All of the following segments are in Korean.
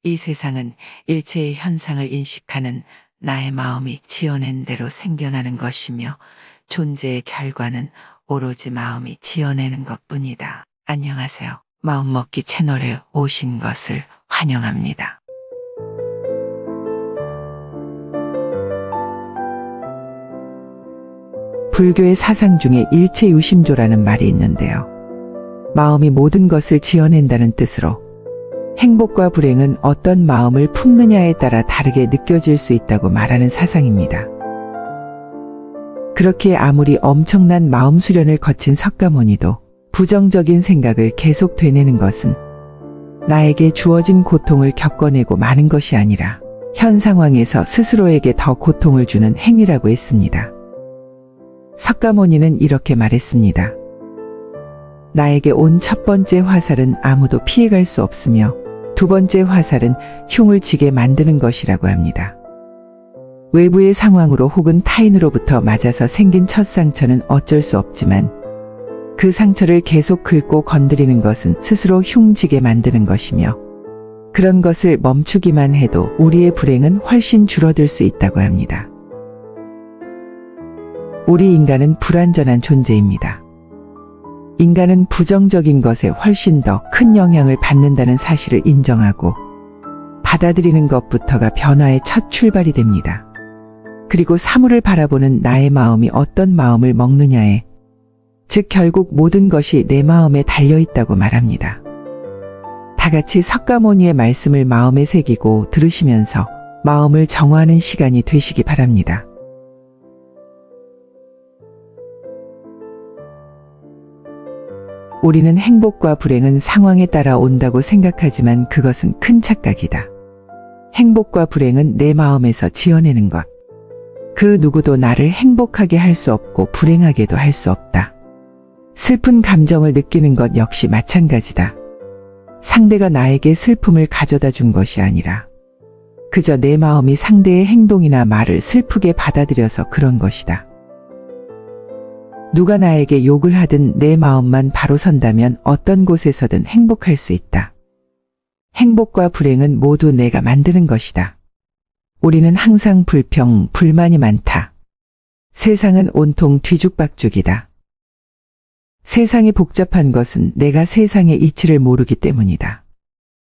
이 세상은 일체의 현상을 인식하는 나의 마음이 지어낸 대로 생겨나는 것이며 존재의 결과는 오로지 마음이 지어내는 것뿐이다. 안녕하세요. 마음먹기 채널에 오신 것을 환영합니다. 불교의 사상 중에 일체유심조라는 말이 있는데요. 마음이 모든 것을 지어낸다는 뜻으로 행복과 불행은 어떤 마음을 품느냐에 따라 다르게 느껴질 수 있다고 말하는 사상입니다. 그렇기에 아무리 엄청난 마음 수련을 거친 석가모니도 부정적인 생각을 계속 되뇌는 것은 나에게 주어진 고통을 겪어내고 마는 것이 아니라 현 상황에서 스스로에게 더 고통을 주는 행위라고 했습니다. 석가모니는 이렇게 말했습니다. 나에게 온 첫 번째 화살은 아무도 피해갈 수 없으며 두 번째 화살은 흉을 지게 만드는 것이라고 합니다. 외부의 상황으로 혹은 타인으로부터 맞아서 생긴 첫 상처는 어쩔 수 없지만 그 상처를 계속 긁고 건드리는 것은 스스로 흉지게 만드는 것이며 그런 것을 멈추기만 해도 우리의 불행은 훨씬 줄어들 수 있다고 합니다. 우리 인간은 불완전한 존재입니다. 인간은 부정적인 것에 훨씬 더 큰 영향을 받는다는 사실을 인정하고 받아들이는 것부터가 변화의 첫 출발이 됩니다. 그리고 사물을 바라보는 나의 마음이 어떤 마음을 먹느냐에, 즉 결국 모든 것이 내 마음에 달려있다고 말합니다. 다 같이 석가모니의 말씀을 마음에 새기고 들으시면서 마음을 정화하는 시간이 되시기 바랍니다. 우리는 행복과 불행은 상황에 따라 온다고 생각하지만 그것은 큰 착각이다. 행복과 불행은 내 마음에서 지어내는 것. 그 누구도 나를 행복하게 할 수 없고 불행하게도 할 수 없다. 슬픈 감정을 느끼는 것 역시 마찬가지다. 상대가 나에게 슬픔을 가져다 준 것이 아니라 그저 내 마음이 상대의 행동이나 말을 슬프게 받아들여서 그런 것이다. 누가 나에게 욕을 하든 내 마음만 바로 선다면 어떤 곳에서든 행복할 수 있다. 행복과 불행은 모두 내가 만드는 것이다. 우리는 항상 불평, 불만이 많다. 세상은 온통 뒤죽박죽이다. 세상이 복잡한 것은 내가 세상의 이치를 모르기 때문이다.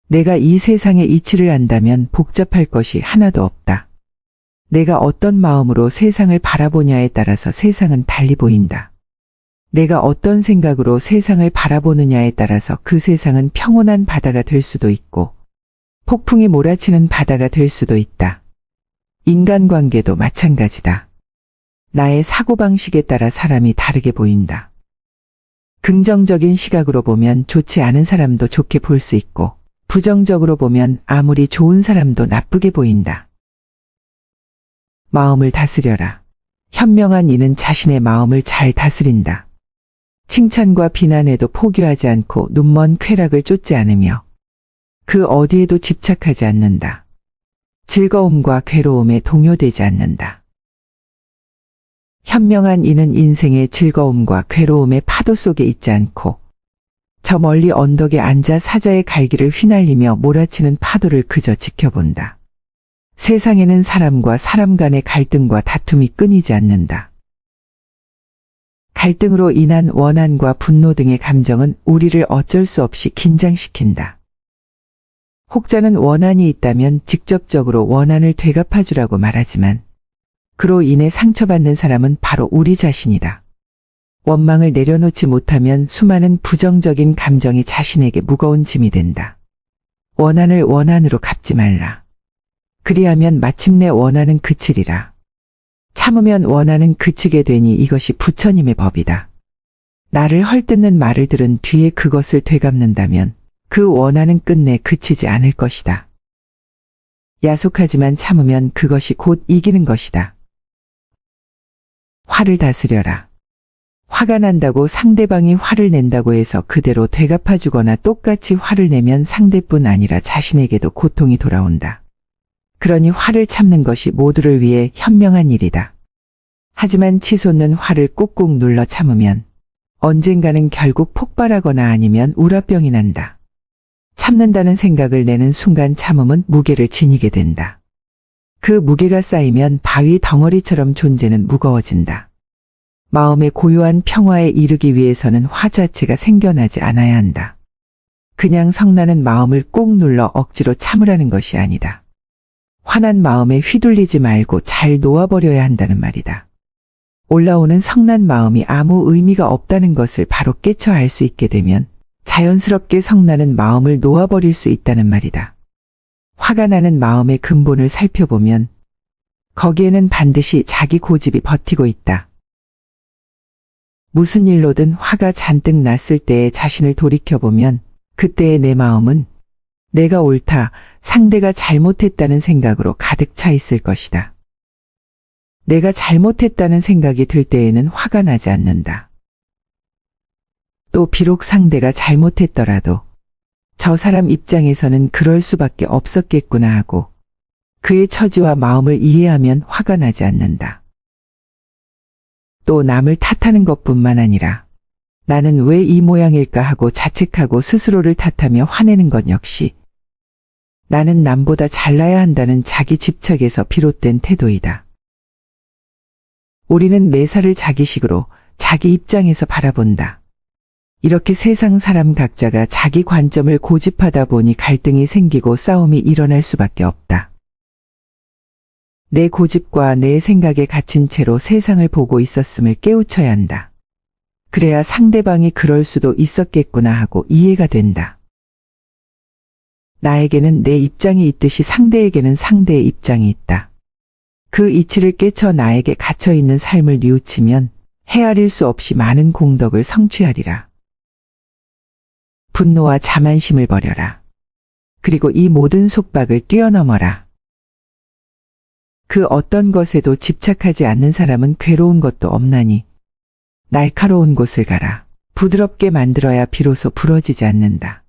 내가 이 세상의 이치를 안다면 복잡할 것이 하나도 없다. 내가 어떤 마음으로 세상을 바라보냐에 따라서 세상은 달리 보인다. 내가 어떤 생각으로 세상을 바라보느냐에 따라서 그 세상은 평온한 바다가 될 수도 있고 폭풍이 몰아치는 바다가 될 수도 있다. 인간관계도 마찬가지다. 나의 사고방식에 따라 사람이 다르게 보인다. 긍정적인 시각으로 보면 좋지 않은 사람도 좋게 볼 수 있고 부정적으로 보면 아무리 좋은 사람도 나쁘게 보인다. 마음을 다스려라. 현명한 이는 자신의 마음을 잘 다스린다. 칭찬과 비난에도 포기하지 않고 눈먼 쾌락을 쫓지 않으며 그 어디에도 집착하지 않는다. 즐거움과 괴로움에 동요되지 않는다. 현명한 이는 인생의 즐거움과 괴로움의 파도 속에 있지 않고 저 멀리 언덕에 앉아 사자의 갈기를 휘날리며 몰아치는 파도를 그저 지켜본다. 세상에는 사람과 사람 간의 갈등과 다툼이 끊이지 않는다. 갈등으로 인한 원한과 분노 등의 감정은 우리를 어쩔 수 없이 긴장시킨다. 혹자는 원한이 있다면 직접적으로 원한을 되갚아주라고 말하지만 그로 인해 상처받는 사람은 바로 우리 자신이다. 원망을 내려놓지 못하면 수많은 부정적인 감정이 자신에게 무거운 짐이 된다. 원한을 원한으로 갚지 말라. 그리하면 마침내 원한은 그치리라. 참으면 원한은 그치게 되니 이것이 부처님의 법이다. 나를 헐뜯는 말을 들은 뒤에 그것을 되갚는다면 그 원한은 끝내 그치지 않을 것이다. 야속하지만 참으면 그것이 곧 이기는 것이다. 화를 다스려라. 화가 난다고 상대방이 화를 낸다고 해서 그대로 되갚아주거나 똑같이 화를 내면 상대뿐 아니라 자신에게도 고통이 돌아온다. 그러니 화를 참는 것이 모두를 위해 현명한 일이다. 하지만 치솟는 화를 꾹꾹 눌러 참으면 언젠가는 결국 폭발하거나 아니면 우라병이 난다. 참는다는 생각을 내는 순간 참음은 무게를 지니게 된다. 그 무게가 쌓이면 바위 덩어리처럼 존재는 무거워진다. 마음의 고요한 평화에 이르기 위해서는 화 자체가 생겨나지 않아야 한다. 그냥 성나는 마음을 꾹 눌러 억지로 참으라는 것이 아니다. 화난 마음에 휘둘리지 말고 잘 놓아버려야 한다는 말이다. 올라오는 성난 마음이 아무 의미가 없다는 것을 바로 깨쳐 알 수 있게 되면 자연스럽게 성나는 마음을 놓아버릴 수 있다는 말이다. 화가 나는 마음의 근본을 살펴보면 거기에는 반드시 자기 고집이 버티고 있다. 무슨 일로든 화가 잔뜩 났을 때의 자신을 돌이켜보면 그때의 내 마음은 내가 옳다, 상대가 잘못했다는 생각으로 가득 차 있을 것이다. 내가 잘못했다는 생각이 들 때에는 화가 나지 않는다. 또 비록 상대가 잘못했더라도 저 사람 입장에서는 그럴 수밖에 없었겠구나 하고 그의 처지와 마음을 이해하면 화가 나지 않는다. 또 남을 탓하는 것뿐만 아니라 나는 왜 이 모양일까 하고 자책하고 스스로를 탓하며 화내는 것 역시 나는 남보다 잘나야 한다는 자기 집착에서 비롯된 태도이다. 우리는 매사를 자기식으로 자기 입장에서 바라본다. 이렇게 세상 사람 각자가 자기 관점을 고집하다 보니 갈등이 생기고 싸움이 일어날 수밖에 없다. 내 고집과 내 생각에 갇힌 채로 세상을 보고 있었음을 깨우쳐야 한다. 그래야 상대방이 그럴 수도 있었겠구나 하고 이해가 된다. 나에게는 내 입장이 있듯이 상대에게는 상대의 입장이 있다. 그 이치를 깨쳐 나에게 갇혀있는 삶을 뉘우치면 헤아릴 수 없이 많은 공덕을 성취하리라. 분노와 자만심을 버려라. 그리고 이 모든 속박을 뛰어넘어라. 그 어떤 것에도 집착하지 않는 사람은 괴로운 것도 없나니 날카로운 곳을 가라. 부드럽게 만들어야 비로소 부러지지 않는다.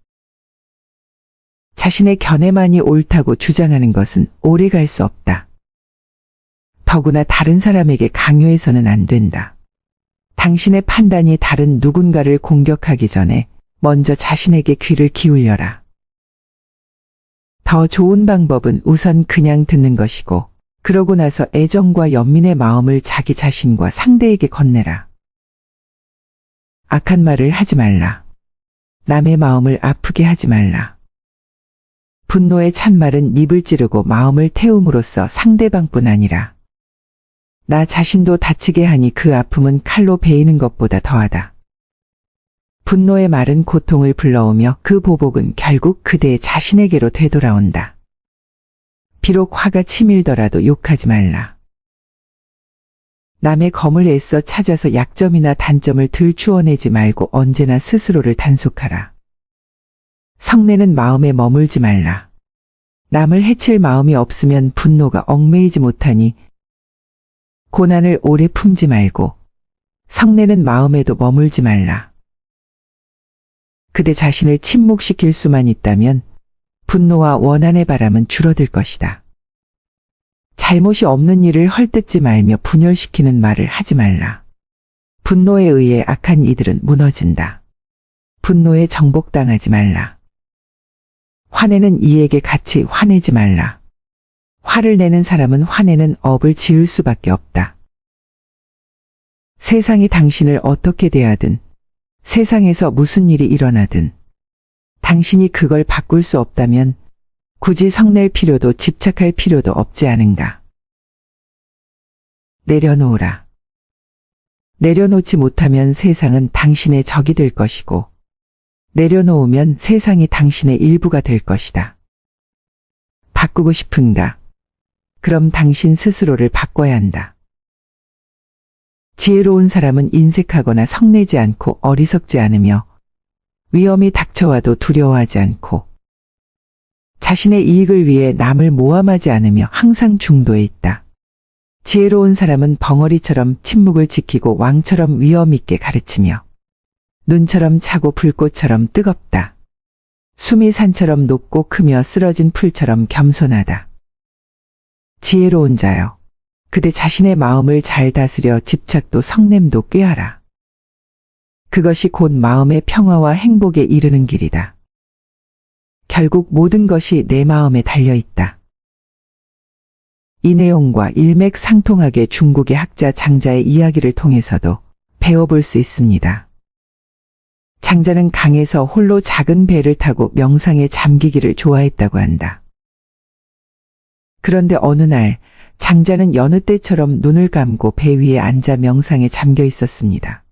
자신의 견해만이 옳다고 주장하는 것은 오래 갈 수 없다. 더구나 다른 사람에게 강요해서는 안 된다. 당신의 판단이 다른 누군가를 공격하기 전에 먼저 자신에게 귀를 기울여라. 더 좋은 방법은 우선 그냥 듣는 것이고 그러고 나서 애정과 연민의 마음을 자기 자신과 상대에게 건네라. 악한 말을 하지 말라. 남의 마음을 아프게 하지 말라. 분노의 찬말은 입을 찌르고 마음을 태움으로써 상대방뿐 아니라 나 자신도 다치게 하니 그 아픔은 칼로 베이는 것보다 더하다. 분노의 말은 고통을 불러오며 그 보복은 결국 그대 자신에게로 되돌아온다. 비록 화가 치밀더라도 욕하지 말라. 남의 검을 애써 찾아서 약점이나 단점을 들추어내지 말고 언제나 스스로를 단속하라. 성내는 마음에 머물지 말라. 남을 해칠 마음이 없으면 분노가 얽매이지 못하니 고난을 오래 품지 말고 성내는 마음에도 머물지 말라. 그대 자신을 침묵시킬 수만 있다면 분노와 원한의 바람은 줄어들 것이다. 잘못이 없는 일을 헐뜯지 말며 분열시키는 말을 하지 말라. 분노에 의해 악한 이들은 무너진다. 분노에 정복당하지 말라. 화내는 이에게 같이 화내지 말라. 화를 내는 사람은 화내는 업을 지을 수밖에 없다. 세상이 당신을 어떻게 대하든 세상에서 무슨 일이 일어나든 당신이 그걸 바꿀 수 없다면 굳이 성낼 필요도 집착할 필요도 없지 않은가. 내려놓으라. 내려놓지 못하면 세상은 당신의 적이 될 것이고 내려놓으면 세상이 당신의 일부가 될 것이다. 바꾸고 싶은가? 그럼 당신 스스로를 바꿔야 한다. 지혜로운 사람은 인색하거나 성내지 않고 어리석지 않으며 위험이 닥쳐와도 두려워하지 않고 자신의 이익을 위해 남을 모함하지 않으며 항상 중도에 있다. 지혜로운 사람은 벙어리처럼 침묵을 지키고 왕처럼 위험 있게 가르치며 눈처럼 차고 불꽃처럼 뜨겁다. 숨이 산처럼 높고 크며 쓰러진 풀처럼 겸손하다. 지혜로운 자여, 그대 자신의 마음을 잘 다스려 집착도 성냄도 꾀하라. 그것이 곧 마음의 평화와 행복에 이르는 길이다. 결국 모든 것이 내 마음에 달려 있다. 이 내용과 일맥상통하게 중국의 학자 장자의 이야기를 통해서도 배워볼 수 있습니다. 장자는 강에서 홀로 작은 배를 타고 명상에 잠기기를 좋아했다고 한다. 그런데 어느 날 장자는 여느 때처럼 눈을 감고 배 위에 앉아 명상에 잠겨 있었습니다.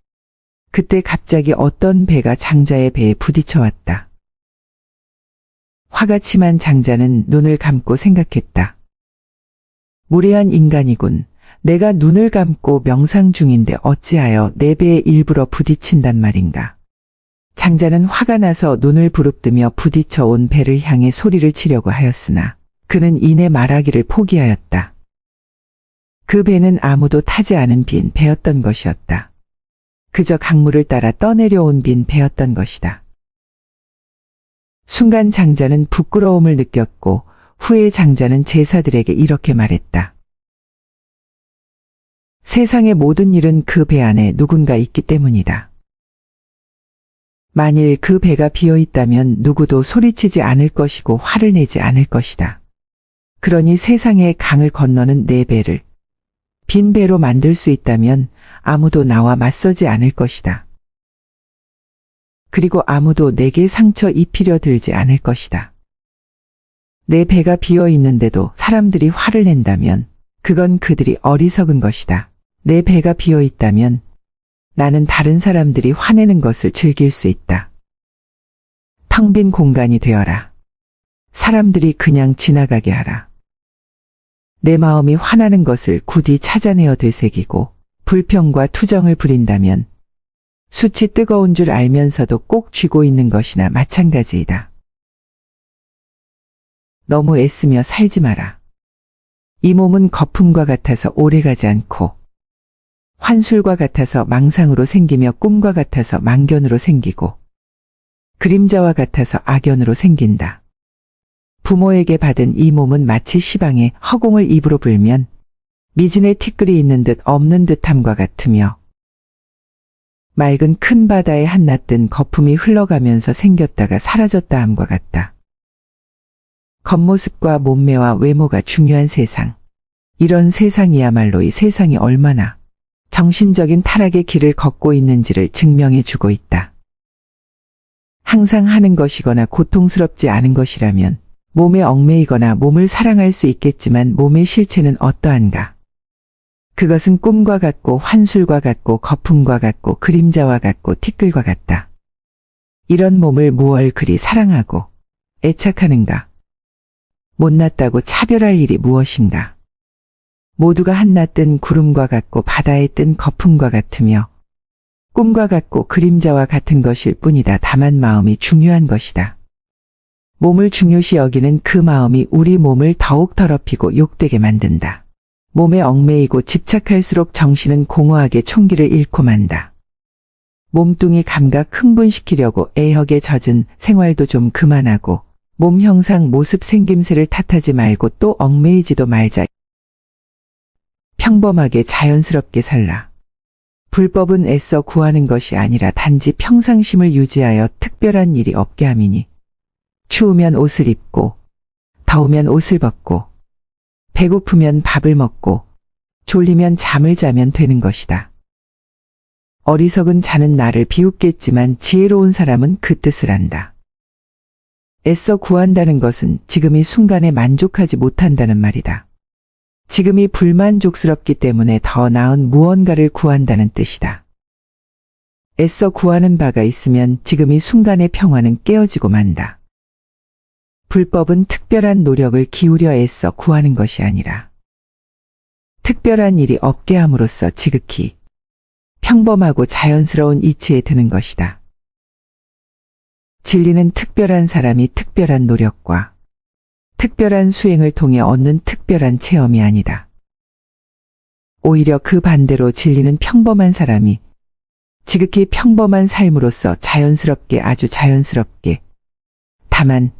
그때 갑자기 어떤 배가 장자의 배에 부딪혀 왔다. 화가 침한 장자는 눈을 감고 생각했다. 무례한 인간이군. 내가 눈을 감고 명상 중인데 어찌하여 내 배에 일부러 부딪힌단 말인가. 장자는 화가 나서 눈을 부릅뜨며 부딪혀 온 배를 향해 소리를 치려고 하였으나 그는 이내 말하기를 포기하였다. 그 배는 아무도 타지 않은 빈 배였던 것이었다. 그저 강물을 따라 떠내려온 빈 배였던 것이다. 순간 장자는 부끄러움을 느꼈고 후에 장자는 제사들에게 이렇게 말했다. 세상의 모든 일은 그 배 안에 누군가 있기 때문이다. 만일 그 배가 비어 있다면 누구도 소리치지 않을 것이고 화를 내지 않을 것이다. 그러니 세상의 강을 건너는 내 배를 빈 배로 만들 수 있다면 아무도 나와 맞서지 않을 것이다. 그리고 아무도 내게 상처 입히려 들지 않을 것이다. 내 배가 비어 있는데도 사람들이 화를 낸다면 그건 그들이 어리석은 것이다. 내 배가 비어 있다면 나는 다른 사람들이 화내는 것을 즐길 수 있다. 텅 빈 공간이 되어라. 사람들이 그냥 지나가게 하라. 내 마음이 화나는 것을 굳이 찾아내어 되새기고 불평과 투정을 부린다면 숯이 뜨거운 줄 알면서도 꼭 쥐고 있는 것이나 마찬가지이다. 너무 애쓰며 살지 마라. 이 몸은 거품과 같아서 오래가지 않고 환술과 같아서 망상으로 생기며 꿈과 같아서 망견으로 생기고 그림자와 같아서 악연으로 생긴다. 부모에게 받은 이 몸은 마치 시방에 허공을 입으로 불면 미진의 티끌이 있는 듯 없는 듯함과 같으며 맑은 큰 바다에 한낱든 거품이 흘러가면서 생겼다가 사라졌다 함과 같다. 겉모습과 몸매와 외모가 중요한 세상. 이런 세상이야말로 이 세상이 얼마나 정신적인 타락의 길을 걷고 있는지를 증명해 주고 있다. 항상 하는 것이거나 고통스럽지 않은 것이라면 몸에 얽매이거나 몸을 사랑할 수 있겠지만 몸의 실체는 어떠한가? 그것은 꿈과 같고 환술과 같고 거품과 같고 그림자와 같고 티끌과 같다. 이런 몸을 무얼 그리 사랑하고 애착하는가? 못났다고 차별할 일이 무엇인가? 모두가 한낱든 구름과 같고 바다에 뜬 거품과 같으며 꿈과 같고 그림자와 같은 것일 뿐이다. 다만 마음이 중요한 것이다. 몸을 중요시 여기는 그 마음이 우리 몸을 더욱 더럽히고 욕되게 만든다. 몸에 얽매이고 집착할수록 정신은 공허하게 총기를 잃고 만다. 몸뚱이 감각 흥분시키려고 애혁에 젖은 생활도 좀 그만하고 몸 형상 모습 생김새를 탓하지 말고 또 얽매이지도 말자. 평범하게 자연스럽게 살라. 불법은 애써 구하는 것이 아니라 단지 평상심을 유지하여 특별한 일이 없게 함이니 추우면 옷을 입고 더우면 옷을 벗고 배고프면 밥을 먹고 졸리면 잠을 자면 되는 것이다. 어리석은 자는 나를 비웃겠지만 지혜로운 사람은 그 뜻을 안다. 애써 구한다는 것은 지금 이 순간에 만족하지 못한다는 말이다. 지금이 불만족스럽기 때문에 더 나은 무언가를 구한다는 뜻이다. 애써 구하는 바가 있으면 지금 이 순간의 평화는 깨어지고 만다. 불법은 특별한 노력을 기울여 애써 구하는 것이 아니라 특별한 일이 없게 함으로써 지극히 평범하고 자연스러운 이치에 드는 것이다. 진리는 특별한 사람이 특별한 노력과 특별한 수행을 통해 얻는 특별한 체험이 아니다. 오히려 그 반대로 진리는 평범한 사람이 지극히 평범한 삶으로서 자연스럽게 아주 자연스럽게 다만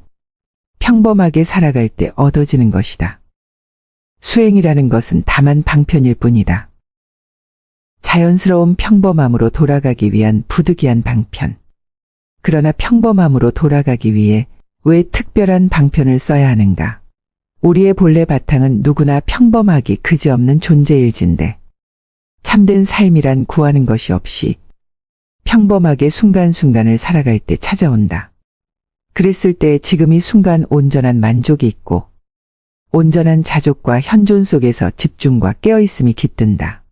평범하게 살아갈 때 얻어지는 것이다. 수행이라는 것은 다만 방편일 뿐이다. 자연스러운 평범함으로 돌아가기 위한 부득이한 방편. 그러나 평범함으로 돌아가기 위해 왜 특별한 방편을 써야 하는가? 우리의 본래 바탕은 누구나 평범하기 그지없는 존재일진데 참된 삶이란 구하는 것이 없이 평범하게 순간순간을 살아갈 때 찾아온다. 그랬을 때 지금 이 순간 온전한 만족이 있고 온전한 자족과 현존 속에서 집중과 깨어있음이 깃든다.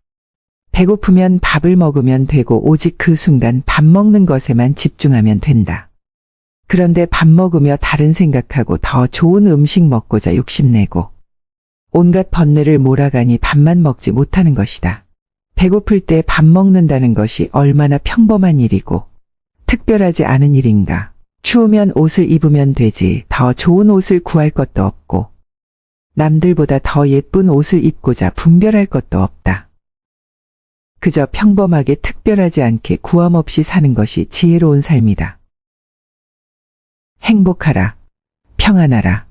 배고프면 밥을 먹으면 되고 오직 그 순간 밥 먹는 것에만 집중하면 된다. 그런데 밥 먹으며 다른 생각하고 더 좋은 음식 먹고자 욕심내고 온갖 번뇌를 몰아가니 밥만 먹지 못하는 것이다. 배고플 때 밥 먹는다는 것이 얼마나 평범한 일이고 특별하지 않은 일인가. 추우면 옷을 입으면 되지 더 좋은 옷을 구할 것도 없고 남들보다 더 예쁜 옷을 입고자 분별할 것도 없다. 그저 평범하게 특별하지 않게 구함 없이 사는 것이 지혜로운 삶이다. 행복하라, 평안하라,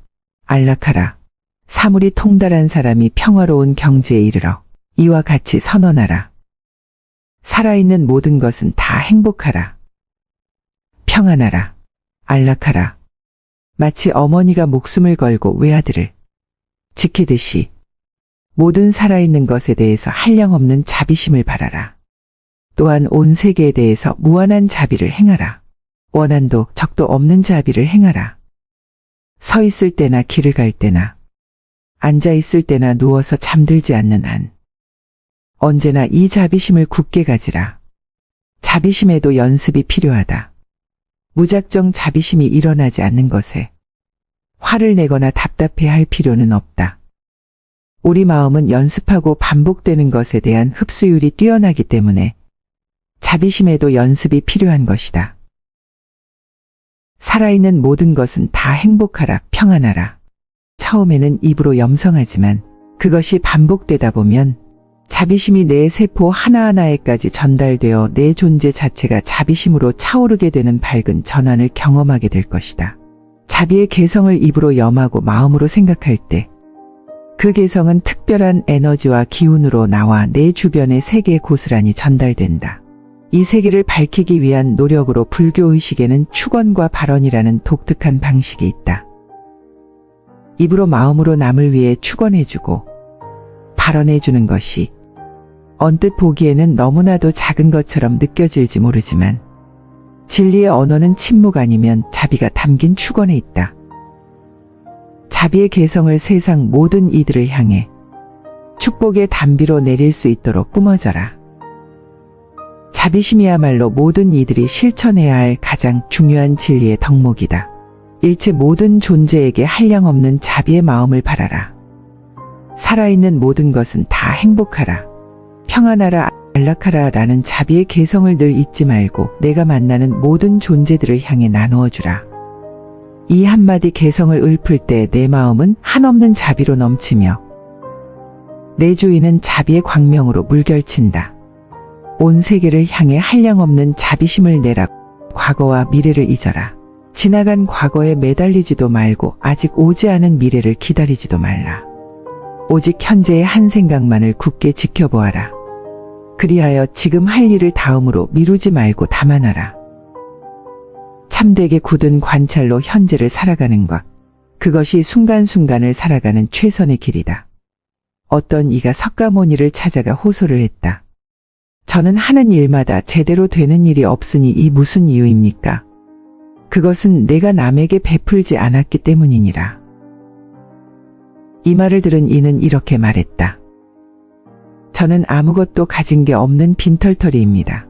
안락하라. 사물이 통달한 사람이 평화로운 경지에 이르러 이와 같이 선언하라. 살아있는 모든 것은 다 행복하라. 평안하라. 안락하라. 마치 어머니가 목숨을 걸고 외아들을 지키듯이 모든 살아있는 것에 대해서 한량없는 자비심을 바라라. 또한 온 세계에 대해서 무한한 자비를 행하라. 원한도 적도 없는 자비를 행하라. 서 있을 때나 길을 갈 때나 앉아 있을 때나 누워서 잠들지 않는 한 언제나 이 자비심을 굳게 가지라. 자비심에도 연습이 필요하다. 무작정 자비심이 일어나지 않는 것에 화를 내거나 답답해할 필요는 없다. 우리 마음은 연습하고 반복되는 것에 대한 흡수율이 뛰어나기 때문에 자비심에도 연습이 필요한 것이다. 살아있는 모든 것은 다 행복하라, 평안하라. 처음에는 입으로 염성하지만 그것이 반복되다 보면 자비심이 내 세포 하나하나에까지 전달되어 내 존재 자체가 자비심으로 차오르게 되는 밝은 전환을 경험하게 될 것이다. 자비의 개성을 입으로 염하고 마음으로 생각할 때 그 개성은 특별한 에너지와 기운으로 나와 내 주변의 세계에 고스란히 전달된다. 이 세계를 밝히기 위한 노력으로 불교의식에는 축언과 발언이라는 독특한 방식이 있다. 입으로 마음으로 남을 위해 축언해주고 발언해주는 것이 언뜻 보기에는 너무나도 작은 것처럼 느껴질지 모르지만 진리의 언어는 침묵 아니면 자비가 담긴 축언에 있다. 자비의 개성을 세상 모든 이들을 향해 축복의 단비로 내릴 수 있도록 뿜어져라. 자비심이야말로 모든 이들이 실천해야 할 가장 중요한 진리의 덕목이다. 일체 모든 존재에게 한량없는 자비의 마음을 바라라. 살아있는 모든 것은 다 행복하라. 평안하라, 안락하라 라는 자비의 개성을 늘 잊지 말고 내가 만나는 모든 존재들을 향해 나누어주라. 이 한마디 개성을 읊을 때 내 마음은 한없는 자비로 넘치며 내 주인은 자비의 광명으로 물결친다. 온 세계를 향해 한량없는 자비심을 내라. 과거와 미래를 잊어라. 지나간 과거에 매달리지도 말고 아직 오지 않은 미래를 기다리지도 말라. 오직 현재의 한 생각만을 굳게 지켜보아라. 그리하여 지금 할 일을 다음으로 미루지 말고 담아놔라. 참되게 굳은 관찰로 현재를 살아가는 것, 그것이 순간순간을 살아가는 최선의 길이다. 어떤 이가 석가모니를 찾아가 호소를 했다. 저는 하는 일마다 제대로 되는 일이 없으니 이 무슨 이유입니까? 그것은 내가 남에게 베풀지 않았기 때문이니라. 이 말을 들은 이는 이렇게 말했다. 저는 아무것도 가진 게 없는 빈털터리입니다.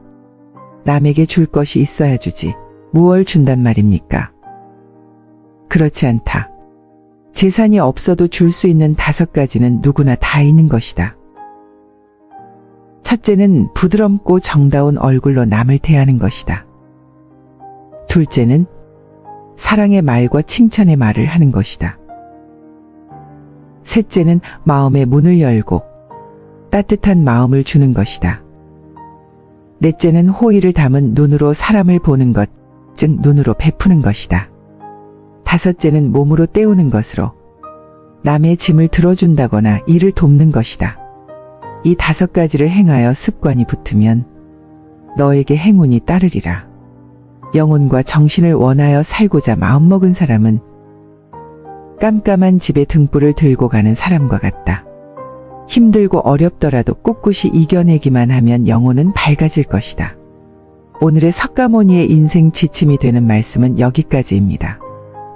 남에게 줄 것이 있어야 주지. 무얼 준단 말입니까? 그렇지 않다. 재산이 없어도 줄 수 있는 5가지는 누구나 다 있는 것이다. 첫째는 부드럽고 정다운 얼굴로 남을 대하는 것이다. 둘째는 사랑의 말과 칭찬의 말을 하는 것이다. 셋째는 마음의 문을 열고 따뜻한 마음을 주는 것이다. 넷째는 호의를 담은 눈으로 사람을 보는 것, 즉 눈으로 베푸는 것이다. 다섯째는 몸으로 때우는 것으로 남의 짐을 들어준다거나 일을 돕는 것이다. 이 5가지를 행하여 습관이 붙으면 너에게 행운이 따르리라. 영혼과 정신을 원하여 살고자 마음먹은 사람은 깜깜한 집에 등불을 들고 가는 사람과 같다. 힘들고 어렵더라도 꿋꿋이 이겨내기만 하면 영혼은 밝아질 것이다. 오늘의 석가모니의 인생 지침이 되는 말씀은 여기까지입니다.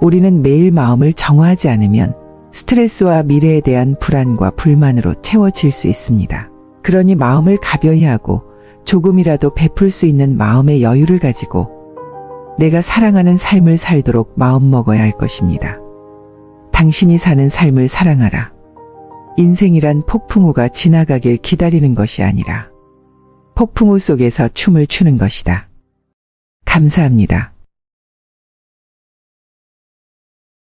우리는 매일 마음을 정화하지 않으면 스트레스와 미래에 대한 불안과 불만으로 채워질 수 있습니다. 그러니 마음을 가벼이 하고 조금이라도 베풀 수 있는 마음의 여유를 가지고 내가 사랑하는 삶을 살도록 마음먹어야 할 것입니다. 당신이 사는 삶을 사랑하라. 인생이란 폭풍우가 지나가길 기다리는 것이 아니라 폭풍우 속에서 춤을 추는 것이다. 감사합니다.